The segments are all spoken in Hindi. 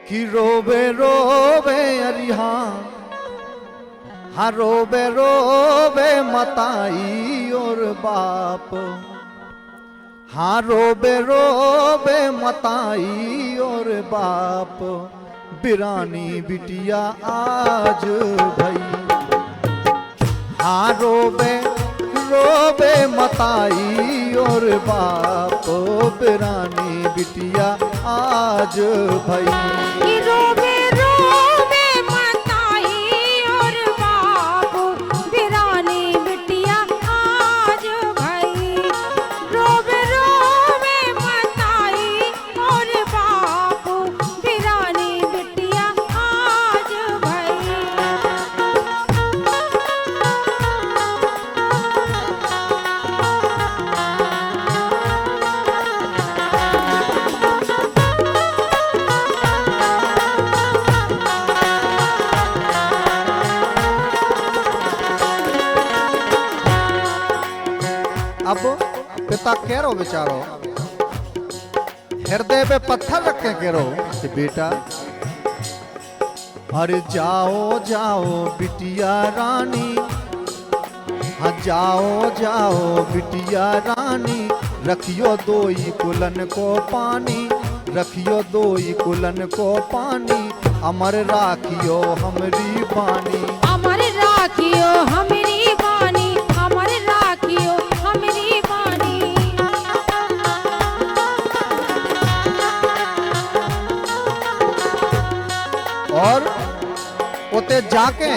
कि रोबे रोबे अरिहा, हाँ रोबे रोबे मताई और बाप, हाँ रोबे रोबे मताई और बाप, बिरानी बिटिया आज भई। हाँ रोबे रोबे मताई और बाप, बिरानी बिटिया आज भई। कि रोबे रोबे मताई और बाप, बिरानी बिटिया आज भई। रोबे रोबे मताई और बाप, बिरानी बिटिया आज भई। अब पिता कह रो बेचारो, हृदय पे पत्थर रख के कह रो कि बेटा अरे जाओ जाओ बिटिया रानी, हाँ जाओ जाओ बिटिया रानी, रखियो दोई कुलन को पानी, रखियो दोई कुलन को पानी, अमर राखियो हमरी बानी। अमर राखियो हमरी बानी, अमर राखियो हमरी बानी। और उते जाके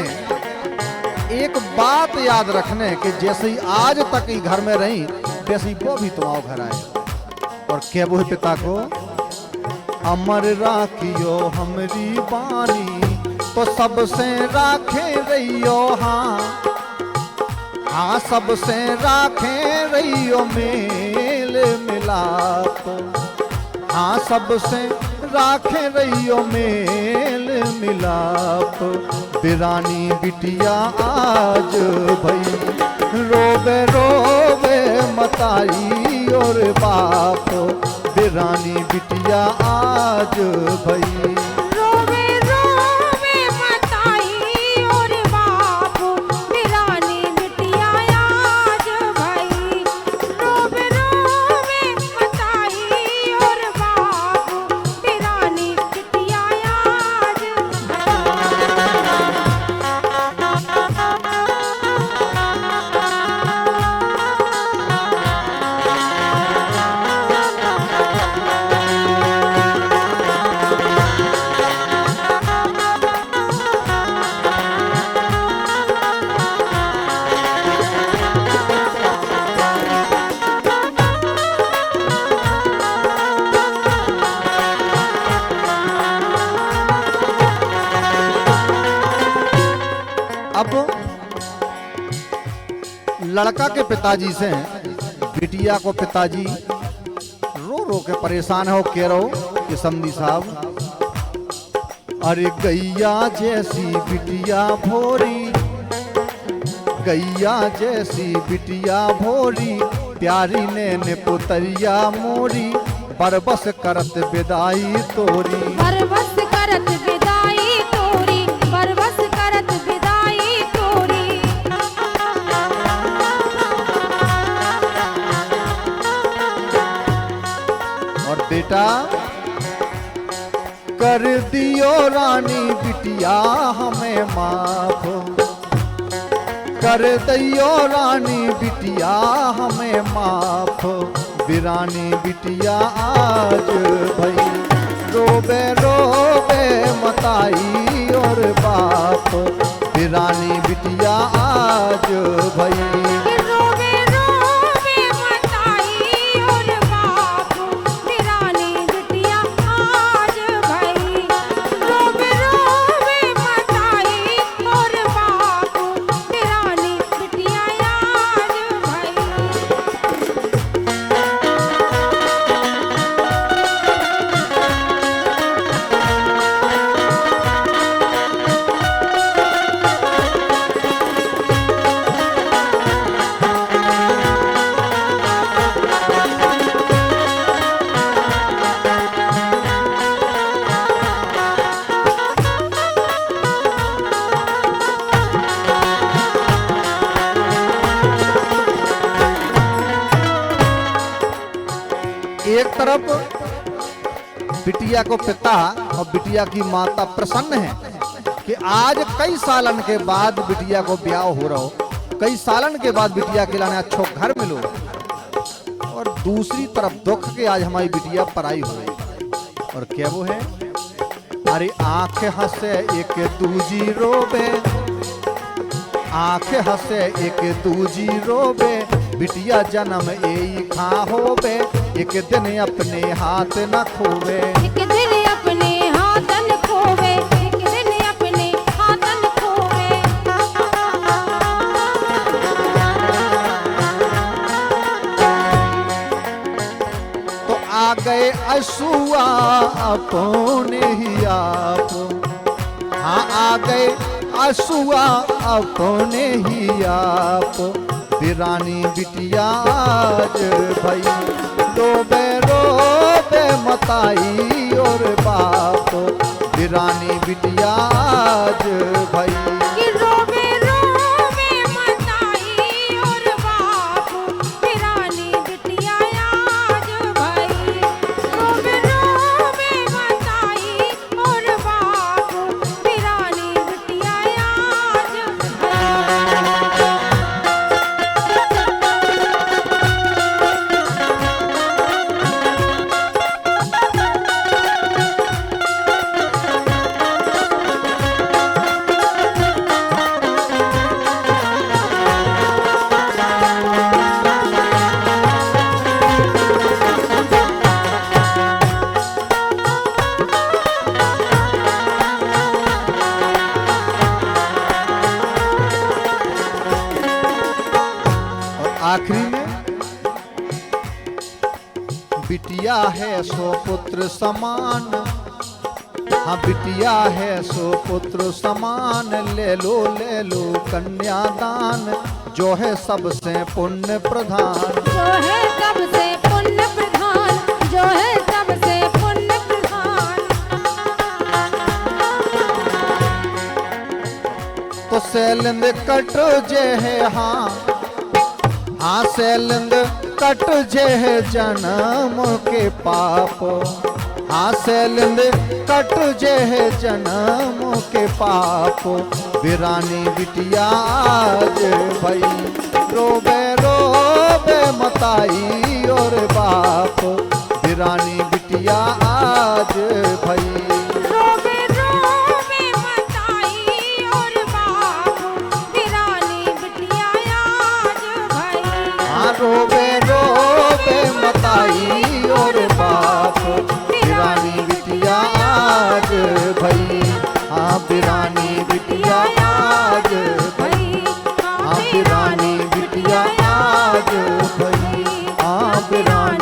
एक बात याद रखने कि जैसे ही आज तक ही घर में रही, वैसे ही वो भी तुम्हारे घर आए। और क्या वो पिता को अमर राखियो हमरी बानी, तो सबसे राखे रहियो, हाँ हाँ सबसे राखे रहियो मेल मिलाप, हाँ सबसे राखे रहियो मेल मिलाप, बिरानी बिटिया आज भई। रोबे रोबे मताई और बाप, बिरानी बिटिया आज भई। रोबे रोबे मताई और बाप, बिरानी बिटिया आज भई। रोबे रोबे मताई और बाप, बिरानी बिटिया आज अब लड़का के पिताजी से बिटिया को पिताजी रो रो के परेशान हो, कह रहो कि समधी साहब अरे गैया जैसी बिटिया भोरी, गैया जैसी बिटिया भोरी, प्यारी ने पुतरिया मोरी, बरबस करत विदाई तोरी। बरबस करत विदाई तोरी, बरबस करत विदाई तोरी। और बेटा कर दियो रानी बिटिया हमें माफ, कर दियो रानी बिटिया हमें माफ, बिरानी बिटिया आज भई। रोबे रोबे मताई और बाप, बिरानी बिटिया आज भई। रोबे रोबे मताई और बाप, बिरानी बिटिया आज भई। रोबे रोबे मताई और बाप, बिरानी बिटिया आज भई। तरफ बिटिया को पिता और बिटिया की माता प्रसन्न है कि आज कई सालन के बाद बिटिया को ब्याह हो रहा हो, कई सालन के बाद बिटिया के लाने अच्छो घर मिलो। और दूसरी तरफ दुख के आज हमारी बिटिया पराई हो गई। और क्या वो है? अरे आंख हंसे एक दूजी रोबे, आंख हंसे एक दूजी रोबे, बिटिया जन्म एई खा होबे, एक दिन अपने हाथ न खोवे। एक दिन अपने हाथ न खोवे, एक दिन अपने हाथ न खोवे। तो आ गए असूआ अपने ही आप, हाँ आ गए असूआ अपने ही आप। बिरानी बिटिया आज भाई रोबे रोबे मताई और बाप, बिरानी बिटिया आज भाई कि रोवे रोवे मताई और बाप, बिरानी बिटिया आज भाई। रोवे रोवे मताई और बाप, बिरानी बिटिया आज भाई। आखिरी में बिटिया है सो पुत्र समान, हाँ बिटिया है सो पुत्र समान, ले लो कन्यादान, जो है सबसे पुण्य प्रधान। जो है सबसे पुण्य प्रधान, जो है सबसे पुण्य प्रधान। तो सैलिंद कट जे है हाँ सैलिंद कट जे है जन्म के पाप, हाँ सैलिंद कट जे है जन्म के पाप। बिरानी बिटिया आज भाई रोबे रोबे मताई और बाप, बिरानी बिटिया आज भाई रोवे रोवे मताई और बाप, बिरानी बिटिया आज भाई। हाँ रोबे रोबे मताई और बाप, बिरानी बिटिया आज भाई, हाँ बिरानी बिटिया आज भाई, हाँ बिरानी बिटिया आज भाई, हाँ बिरानी